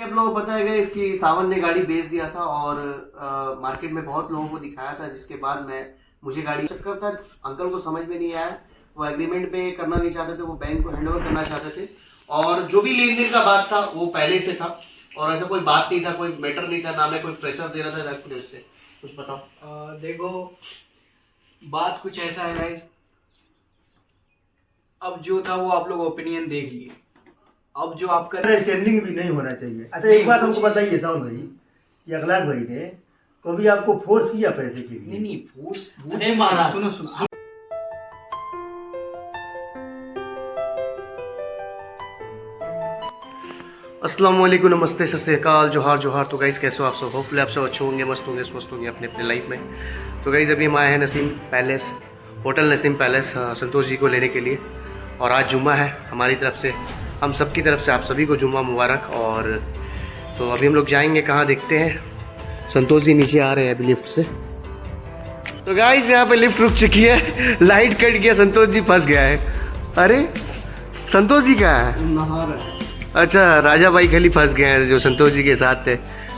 आप लोगों को पता है इसकी सावन ने गाड़ी बेच दिया था और मार्केट में बहुत लोगों को दिखाया था, जिसके बाद मुझे गाड़ी चक्कर था। अंकल को समझ में नहीं आया, वो एग्रीमेंट पे करना नहीं चाहते थे, वो बैंक को हैंडओवर करना चाहते थे और जो भी लेन देन का बात था वो पहले से था और ऐसा कोई बात नहीं था, कोई मैटर नहीं था, ना मैं कोई प्रेशर दे रहा था ना कुछ। उससे कुछ बताओ। देखो बात कुछ ऐसा है गाइस, अब जो था वो आप लोग ओपिनियन देख लिए। अब जो आपका अंडरस्टैंडिंग भी नहीं होना चाहिए। अच्छा एक बात हमको बताइए सावन भाई, ये अखलाक भाई ने कभी आपको फोर्स किया पैसे के लिए? नहीं फोर्स नहीं मारा। सुनो अस्सलाम वालेकुम, नमस्ते, सत श्री अकाल, जोहार जोहार। तो गाइस कैसे हो आप सब? होपफुली आप सब अच्छे होंगे, मस्त होंगे, स्वस्थ होंगे अपने अपने लाइफ में। तो गाइस अभी हम आए हैं Naseem palace, hotel Naseem palace, Santosh ji को लेने के लिए। और आज जुम्मा है हमारी तरफ से, हम सब की तरफ से आप सभी को जुम्मा मुबारक। और तो अभी हम लोग जाएंगे कहाँ देखते हैं। संतोष जी नीचे आ रहे हैं अभी लिफ्ट से। तो गाइस यहाँ पे लिफ्ट रुक चुकी है, लाइट कट गया, संतोष जी फंस गया है। अरे संतोष जी कहाँ है? नहा रहा है। अच्छा, राजा भाई खाली फंस गए हैं जो संतोष जी के साथ थे।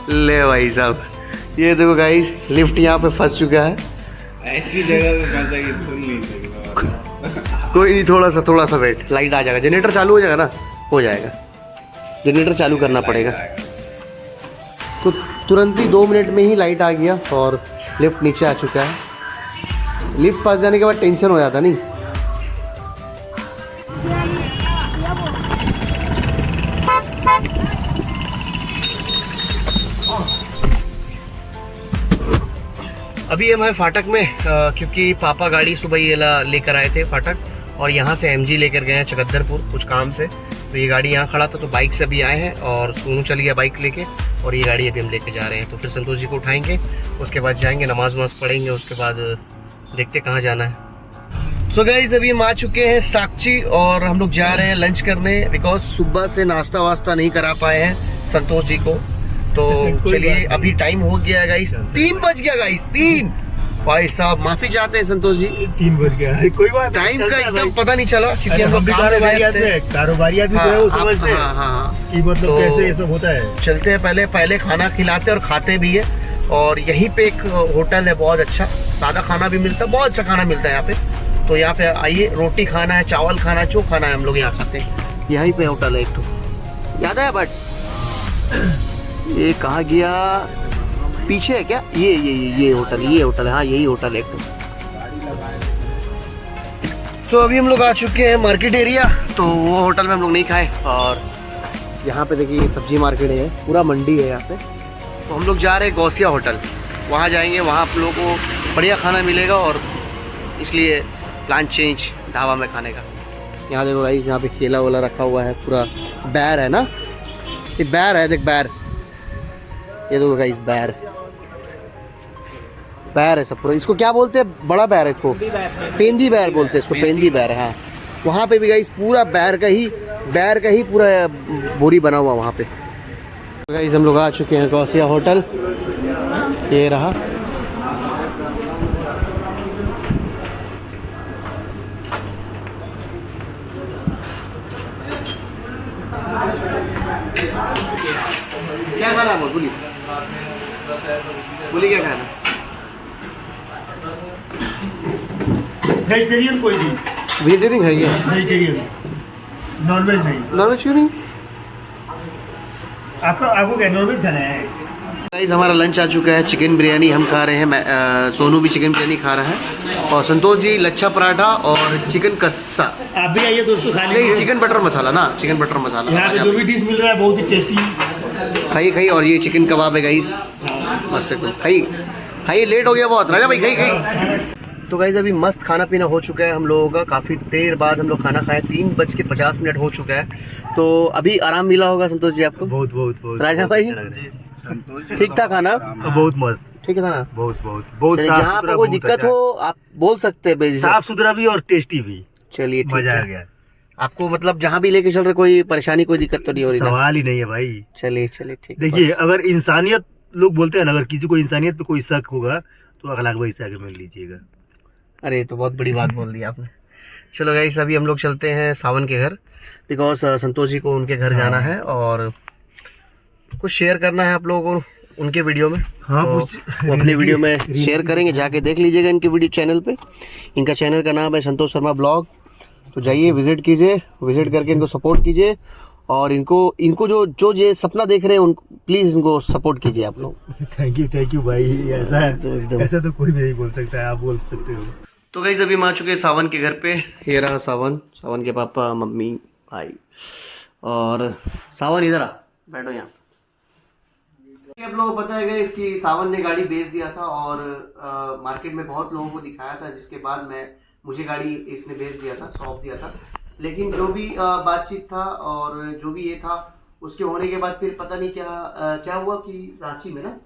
ले भाई साहब, ये देखो गाइस लिफ्ट यहाँ पे फंस चुका है। ऐसी जगह पे फंसा कि खुल नहीं सकता। कोई नहीं, थोड़ा सा वेट, लाइट आ जाएगा, जनरेटर चालू हो जाएगा ना, हो जाएगा। जनरेटर चालू करना पड़ेगा तो तुरंत ही 2 मिनट में ही लाइट आ गया और लिफ्ट नीचे आ चुका है। लिफ्ट फंस जाने के बाद टेंशन हो जाता नहीं। अभी हम हैं फाटक में क्योंकि पापा गाड़ी सुबह ये लेकर आए थे फाटक, और यहाँ से एमजी लेकर गए हैं चकद्दरपुर कुछ काम से। तो ये गाड़ी यहाँ खड़ा था तो बाइक से अभी आए हैं और सोनू चल गया बाइक लेके, और ये गाड़ी अभी हम लेके जा रहे हैं। तो फिर संतोष जी को उठाएंगे, उसके बाद जाएंगे नमाज वमाज पढ़ेंगे, उसके बाद देखते कहाँ जाना है। सो गाइस अभी हम आ चुके हैं साक्षी और हम लोग जा रहे हैं लंच करने, बिकॉज सुबह से नाश्ता वास्ता नहीं करा पाए हैं संतोष जी को। तो चलिए अभी टाइम हो गया है गाइस, 3 बज गया गाइस, 3। भाई साहब माफी चाहते हैं संतोष जी, 3 बज गया है, कोई बात टाइम का एकदम पता नहीं चला क्योंकि हम लोग कारोबारी आदमी तो है, वो समझते हैं हाँ कि मतलब तो कैसे ये सब होता है। चलते हैं, पहले खाना खिलाते और खाते भी है। और यहीं पे एक होटल है बहुत अच्छा, सादा खाना भी मिलता है, बहुत अच्छा खाना मिलता है यहाँ पे। तो यहाँ पे आइए, रोटी खाना है, चावल खाना है, जो खाना है हम लोग यहाँ खाते हैं। यहीं पे होटल है एक तो, याद है बट ये कहाँ गया, पीछे है क्या? ये होटल, ये होटल है, हाँ यही होटल है एक तो अभी हम लोग आ चुके हैं मार्केट एरिया, तो वो होटल में हम लोग नहीं खाए। और यहाँ पे देखिए सब्जी मार्केट है, पूरा मंडी है यहाँ पे। तो हम लोग जा रहे हैं गौसिया होटल, वहाँ जाएंगे, वहाँ आप लोगों को बढ़िया खाना मिलेगा और इसलिए प्लान चेंज ढाबा में खाने का। यहाँ देखो भाई, यहाँ पे केला वेला रखा हुआ है, पूरा बैर है ना, ये बैर है, देख बैर, ये देखो गाइस बैर है सब पूरा। इसको क्या बोलते हैं? बड़ा बैर है इसको, पेंदी बैर बोलते हैं इसको, पेंदी बैर है। हाँ वहाँ पे भी गाइस पूरा बैर का ही पूरा बोरी बना हुआ वहाँ पे। गाइस हम लोग आ चुके हैं गौसिया होटल, ये रहा। क्या खाना है बोलिए, क्या खाना? वेजिटेरियन कोई नहीं, वेजिटेरियन है ये, वेजिटेरियन, नॉनवेज नहीं। नॉनवेज क्यों नहीं? आपको क्या नॉनवेज खाना है? गाइस हमारा लंच आ चुका है, चिकन बिरयानी हम खा रहे हैं, सोनू भी चिकन बिरयानी खा रहा है, और संतोष जी लच्छा पराठा और चिकन कस्सा। आप भी आइए दोस्तों, खा नहीं, लीजिए। चिकन बटर मसाला ना, चिकन बटर मसाला यहाँ पे जो भी डिश मिल रहा है बहुत ही टेस्टी। खाइए। और ये चिकन कबाब है गाइस, मस्त है, खाइए। लेट हो गया बहुत, राजा भाई खाइए। तो गाइस अभी मस्त खाना पीना हो चुका है हम लोगों का, काफ़ी देर बाद हम लोग खाना खाए, 3:50 हो चुका है। तो अभी आराम मिला होगा संतोष जी आपको? बहुत राजा भाई ठीक था खाना? बहुत मस्त, ठीक था ना? बहुत जहाँ पर कोई दिक्कत हो आप बोल सकते हैं, साफ सुथरा भी और टेस्टी भी। चलिए मजा आ गया। आपको मतलब जहाँ भी लेके चल रहे, कोई परेशानी कोई दिक्कत तो नहीं हो रही? सवाल ही नहीं है भाई। चलिए ठीक। देखिए अगर इंसानियत, लोग बोलते हैं ना, अगर किसी को इंसानियत पे कोई शक होगा तो अखलाक भाई से आगे मिल लीजिएगा। अरे तो बहुत बड़ी बात बोल दी आपने। चलो गाइस अभी हम लोग चलते हैं सावन के घर, बिकॉज संतोष जी को उनके घर जाना है। और कुछ शेयर करना है आप लोगों को उनके वीडियो में? हाँ, तो कुछ वो अपने वीडियो में शेयर करेंगे, जाके देख लीजिएगा इनके वीडियो चैनल पे। इनका चैनल का नाम है संतोष शर्मा ब्लॉग। तो जाइए, विजिट कीजिए, विजिट करके इनको सपोर्ट कीजिए और इनको जो ये सपना देख रहे हैं उनको प्लीज़ इनको सपोर्ट कीजिए आप लोग। थैंक यू भाई। ऐसा है तो एकदम ऐसा तो कोई भी नहीं बोल सकता है, आप बोल सकते हो। तो गाइस अभी हम आ चुके हैं सावन के घर पे। ये रहा सावन, सावन के पापा, मम्मी, भाई और सावन इधर आ, बैठो यहाँ। आप लोगों को पता है गाइस कि सावन ने गाड़ी बेच दिया था और मार्केट में बहुत लोगों को दिखाया था, जिसके बाद मुझे गाड़ी इसने बेच दिया था, सौंप दिया था। लेकिन जो भी बातचीत था और जो भी ये था, उसके होने के बाद फिर पता नहीं क्या हुआ कि रांची में ना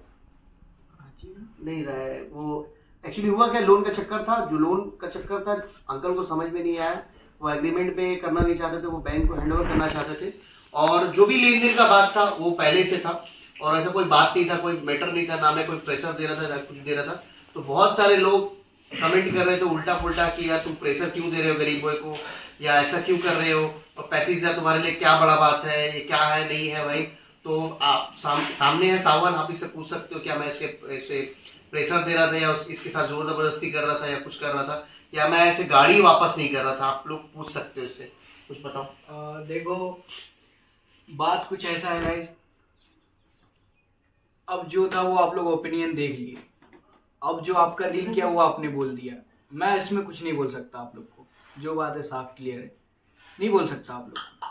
नहीं रहा है वो। एक्चुअली हुआ क्या, लोन का चक्कर था। जो लोन का चक्कर था अंकल को समझ में नहीं आया, वो एग्रीमेंट पे करना नहीं चाहते थे, वो बैंक को हैंड ओवर करना चाहते थे। और जो भी लेन देन का बात था वो पहले से था और ऐसा कोई बात नहीं था, कोई मैटर नहीं था, ना मैं कोई प्रेशर दे रहा था ना कुछ दे रहा था। तो बहुत सारे लोग कमेंट कर रहे थे उल्टा पुल्टा कि यार तुम प्रेशर क्यों दे रहे हो गरीब बॉय को, या ऐसा क्यों कर रहे हो, और 35,000 तुम्हारे लिए क्या बड़ा बात है, ये क्या है नहीं है भाई। तो आप सामने है सावन, आप इससे पूछ सकते हो क्या मैं इससे प्रेशर दे रहा था या इसके साथ जोर जबरदस्ती कर रहा था या कुछ कर रहा था, या मैं ऐसे गाड़ी वापस नहीं कर रहा था। आप लोग पूछ सकते हो इससे, कुछ बताओ। देखो बात कुछ ऐसा है गाइस, अब जो था वो आप लोग ओपिनियन देख लिए। अब जो आपका दिल किया वो आपने बोल दिया, मैं इसमें कुछ नहीं बोल सकता आप लोग को। जो बात है साफ क्लियर है, नहीं बोल सकता आप लोग।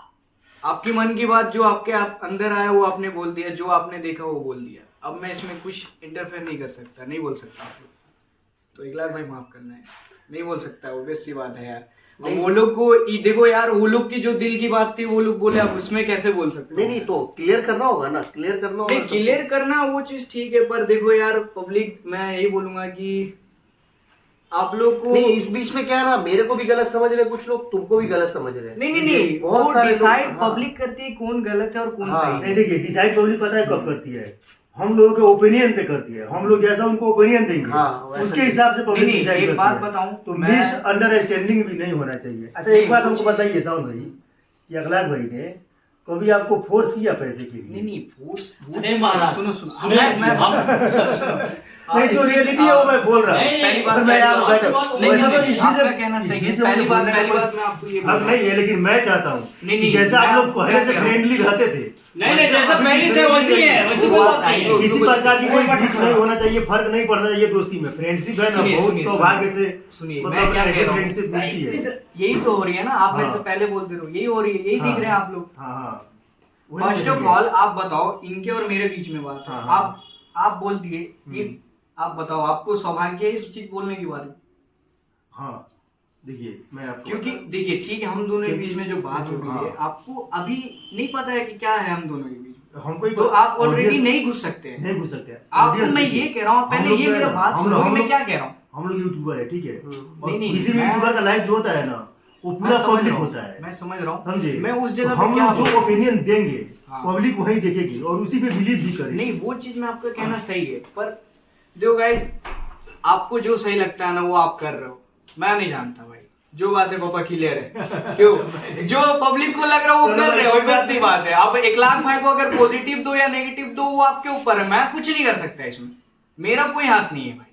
आपकी मन की बात जो आपके अंदर आया वो आपने बोल दिया, जो आपने देखा वो बोल दिया। अब मैं इसमें कुछ इंटरफेयर नहीं कर सकता, नहीं बोल सकता आप लोग। तो इकलास भाई माफ करना है, नहीं बोल सकता, ऑब्वियस सी बात है यार। वो लोग को देखो यार, वो लोग की जो दिल की बात थी वो लोग बोले, आप उसमें कैसे बोल सकते? नहीं तो क्लियर करना होगा ना, क्लियर करना होगा। क्लियर करना वो चीज ठीक है, पर देखो यार पब्लिक, मैं यही बोलूंगा कि आप लोग को नहीं, इस बीच में क्या है ना, मेरे को भी गलत समझ रहे कुछ लोग, तुमको भी गलत समझ रहे हैं। नहीं बहुत सारे डिसाइड पब्लिक करती है कौन गलत है और कौन सही है। नहीं देखिए, डिसाइड पब्लिक पता है कब करती है, हम लोगों के ओपिनियन पे करती है। हम लोग जैसा उनको ओपिनियन देंगे उसके हिसाब से पब्लिक डिसाइड करती है। एक बात बताऊं तो मिस अंडरस्टैंडिंग भी नहीं होना चाहिए। अच्छा एक बात हमको बताइए सावन भाई, कि अखलाक भाई ने कभी आपको फोर्स किया पैसे के लिए? नहीं फोर्स नहीं मारा। सुनो नहीं, जो रियलिटी है वो मैं बोल रहा हूँ। पहली बात मैं यहाँ बैठा आपका कहना सही है। पहली बात मैं आपको ये हम नहीं है, लेकिन मैं चाहता हूँ नहीं, जैसा आप लोग पहले से फ्रेंडली रहते थे, नहीं जैसा पहले थे वैसी है, वैसी कोई बात नहीं है। किसी प्रकार की कोई बीच नहीं होना चाहिए, फर्क नहीं पड़ना चाहिए दोस्ती में। फ्रेंडशिप है ना, बहुत सौभाग्य से सुनिए, मतलब मैं क्या कह रहा हूँ, फ्रेंडशिप मिलती है। यही तो हो रही है ना, आप मेरे से पहले बोलते रहो, यही हो रही है, यही दिख रहे हैं आप लोग। फर्स्ट ऑफ ऑल आप बताओ, इनके और मेरे बीच में बात है, आप बोल दिए, आप बताओ आपको सौभाग्य है इस चीज बोलने के बारे में? हाँ देखिए, मैं आपको क्योंकि देखिए ठीक है, हम दोनों के बीच में जो बात हो रही है, आपको अभी नहीं पता है कि क्या है हम दोनों के बीच में, हमको तो आप ऑलरेडी नहीं घुस सकते हैं। नहीं घुस सकते हैं। आपको मैं ये कह रहा हूँ, पहले ये मेरा बात सुनो, मैं क्या कह रहा हूँ। हम लोग यूट्यूबर है, ठीक है, और नहीं, किसी भी यूट्यूबर का लाइफ जो होता है ना, वो पूरा पब्लिक होता है। मैं समझ रहा हूँ, समझे? मैं उस जगह हम क्या लोग जो ओपिनियन देंगे हाँ। पब्लिक वही देखेगी और उसी पे बिलीव भी करेगी। नहीं वो चीज में आपका कहना सही है, पर जो गाइस आपको जो सही लगता है ना वो आप कर रहे हो, मैं नहीं जानता भाई। जो बात है पापा क्लियर है, क्यों जो पब्लिक को लग रहा है वो कर रहे हो, ऑब्वियस सी बात है। अब 1,00,000 भाई को अगर पॉजिटिव दो या नेगेटिव दो वो आपके ऊपर है, मैं कुछ नहीं कर सकता इसमें, मेरा कोई हाथ नहीं है भाई,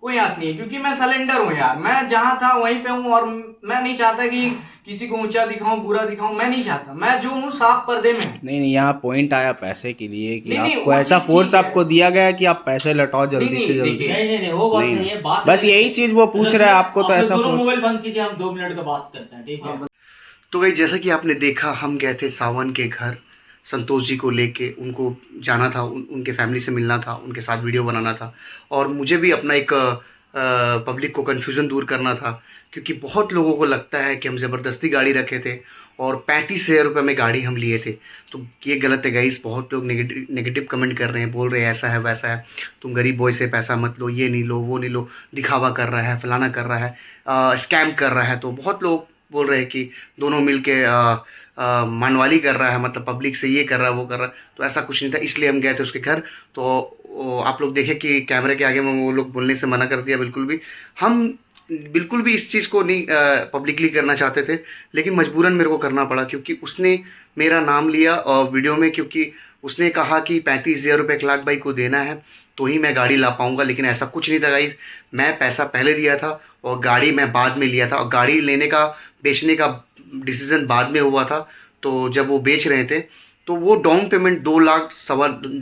कोई हाथ नहीं है, क्योंकि मैं सिलेंडर हूँ यार। मैं जहाँ था वहीं पे हूँ और मैं नहीं चाहता कि किसी को ऊंचा दिखाऊं, बुरा दिखाऊं, मैं नहीं चाहता। मैं जो हूँ साफ पर्दे में। नहीं यहाँ पॉइंट आया पैसे के लिए कि नहीं, आपको वो ऐसा चीज़ फोर्स ठीक है। आपको दिया गया है कि आप पैसे लौटाओ जल्दी नहीं, से जल्दी। देखिए, नहीं वो बात नहीं है, बात बस यही चीज वो पूछ रहा है आपको, तो ऐसा दोनों फोर्स। मोबाइल बंद कीजिए, हम 2 मिनट का बात करते हैं, ठीक है? तो भाई जैसा कि आपने देखा, हम गए थे सावन के घर, संतोष जी को लेके उनको जाना था, उनके फैमिली से मिलना था, उनके साथ वीडियो बनाना था, और मुझे भी अपना एक पब्लिक को कन्फ्यूज़न दूर करना था, क्योंकि बहुत लोगों को लगता है कि हम ज़बरदस्ती गाड़ी रखे थे और 35,000 रुपये में गाड़ी हम लिए थे। तो ये गलत है गाइस। बहुत लोग नेगेटिव कमेंट कर रहे हैं, बोल रहे हैं ऐसा है वैसा है, तुम गरीब बॉय से पैसा मत लो, ये नहीं लो वो नहीं लो, दिखावा कर रहा है, फलाना कर रहा है, स्कैम कर रहा है। तो बहुत लोग बोल रहे हैं कि दोनों मिल के मनवाली कर रहा है, मतलब पब्लिक से ये कर रहा है वो कर रहा है। तो ऐसा कुछ नहीं था, इसलिए हम गए थे उसके घर। तो आप लोग देखें कि कैमरे के आगे में वो लोग बोलने से मना कर दिया। बिल्कुल भी हम बिल्कुल भी इस चीज़ को नहीं पब्लिकली करना चाहते थे, लेकिन मजबूरन मेरे को करना पड़ा, क्योंकि उसने मेरा नाम लिया और वीडियो में, क्योंकि उसने कहा कि 35,000 रुपये अखलाक भाई को देना है तो ही मैं गाड़ी ला पाऊँगा, लेकिन ऐसा कुछ नहीं था गाइस। मैं पैसा पहले दिया था और गाड़ी मैं बाद में लिया था, और गाड़ी लेने का बेचने का डिसीज़न बाद में हुआ था। तो जब वो बेच रहे थे तो वो डाउन पेमेंट 2 लाख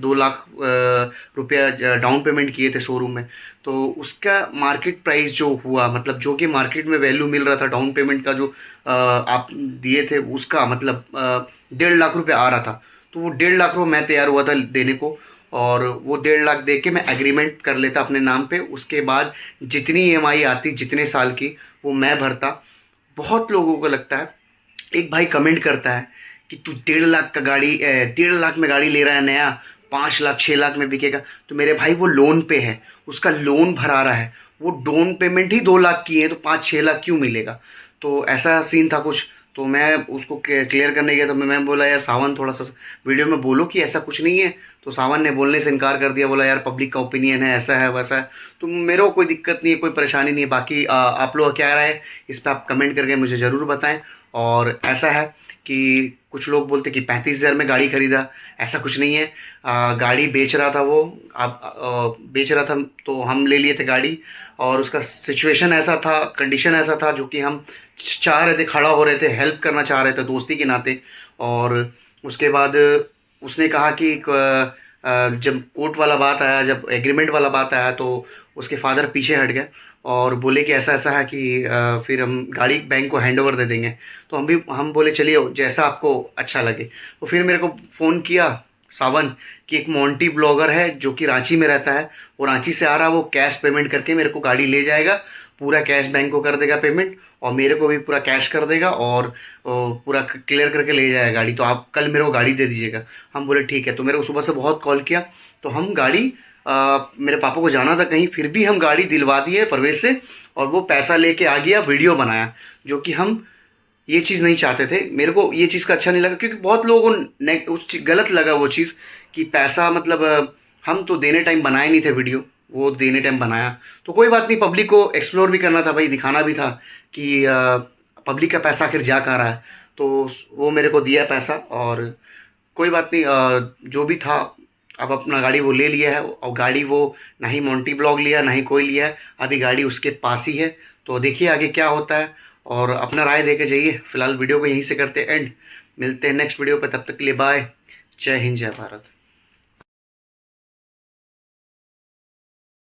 2 लाख रुपया डाउन पेमेंट किए थे शोरूम में। तो उसका मार्केट प्राइस जो हुआ, मतलब जो कि मार्केट में वैल्यू मिल रहा था डाउन पेमेंट का जो आप दिए थे उसका, मतलब 1.5 लाख रुपये आ रहा था। तो वो 1.5 लाख रुपये मैं तैयार हुआ था देने को, और वो 1.5 लाख दे के मैं एग्रीमेंट कर लेता अपने नाम पे। उसके बाद जितनी EMI आती जितने साल की वो मैं भरता। बहुत लोगों को लगता है, एक भाई कमेंट करता है कि तू 1.5 लाख का गाड़ी 1.5 लाख में गाड़ी ले रहा है नया, 5 लाख 6 लाख में बिकेगा। तो मेरे भाई वो लोन पे है, उसका लोन भरा रहा है, वो डाउन पेमेंट ही 2 लाख की है, तो 5-6 लाख क्यों मिलेगा। तो ऐसा सीन था कुछ। तो मैं उसको क्लियर करने गया तो मैं बोला यार सावन थोड़ा सा वीडियो में बोलो कि ऐसा कुछ नहीं है। तो सावन ने बोलने से इनकार कर दिया, बोला यार पब्लिक का ओपिनियन है, ऐसा है वैसा है। तो मेरे को कोई दिक्कत नहीं है, कोई परेशानी नहीं है। बाकी आप लोग क्या राय है इस पर आप कमेंट करके मुझे ज़रूर बताएं। और ऐसा है कि कुछ लोग बोलते कि 35,000 में गाड़ी खरीदा, ऐसा कुछ नहीं है। गाड़ी बेच रहा था वो, बेच रहा था तो हम ले लिए थे गाड़ी, और उसका सिचुएशन ऐसा था, कंडीशन ऐसा था जो कि हम चाह रहे थे, खड़ा हो रहे थे, हेल्प करना चाह रहे थे दोस्ती के नाते। और उसके बाद उसने कहा कि जब कोर्ट वाला बात आया, जब एग्रीमेंट वाला बात आया, तो उसके फादर पीछे हट गए और बोले कि ऐसा ऐसा है कि फिर हम गाड़ी बैंक को हैंड ओवर दे देंगे। तो हम बोले चलिए जैसा आपको अच्छा लगे। तो फिर मेरे को फ़ोन किया सावन कि एक मोंटी ब्लॉगर है जो कि रांची में रहता है, वो रांची से आ रहा, वो कैश पेमेंट करके मेरे को गाड़ी ले जाएगा, पूरा कैश बैंक को कर देगा पेमेंट, और मेरे को भी पूरा कैश कर देगा और पूरा क्लियर करके ले जाएगा गाड़ी। तो आप कल मेरे को गाड़ी दे दीजिएगा। हम बोले ठीक है। तो मेरे को सुबह से बहुत कॉल किया, तो हम गाड़ी मेरे पापा को जाना था कहीं, फिर भी हम गाड़ी दिलवा दी है परवेज से, और वो पैसा लेके आ गया, वीडियो बनाया, जो कि हम ये चीज़ नहीं चाहते थे। मेरे को ये चीज़ का अच्छा नहीं लगा, क्योंकि बहुत लोगों को गलत लगा वो चीज़ कि पैसा, मतलब हम तो देने टाइम बनाए नहीं थे वीडियो, वो देने टाइम बनाया। तो कोई बात नहीं, पब्लिक को एक्सप्लोर भी करना था भाई, दिखाना भी था कि पब्लिक का पैसा आखिर जा कहाँ रहा है। तो वो मेरे को दिया पैसा, और कोई बात नहीं, जो भी था अब अपना गाड़ी वो ले लिया है। और गाड़ी वो ना ही मोंटी ब्लॉग लिया ना ही कोई लिया है, अभी गाड़ी उसके पास ही है। तो देखिए आगे क्या होता है, और अपना राय दे के जाइए। फिलहाल वीडियो को यहीं से करते एंड, मिलते हैं नेक्स्ट वीडियो पे, तब तक के लिए बाय, जय हिंद जय भारत।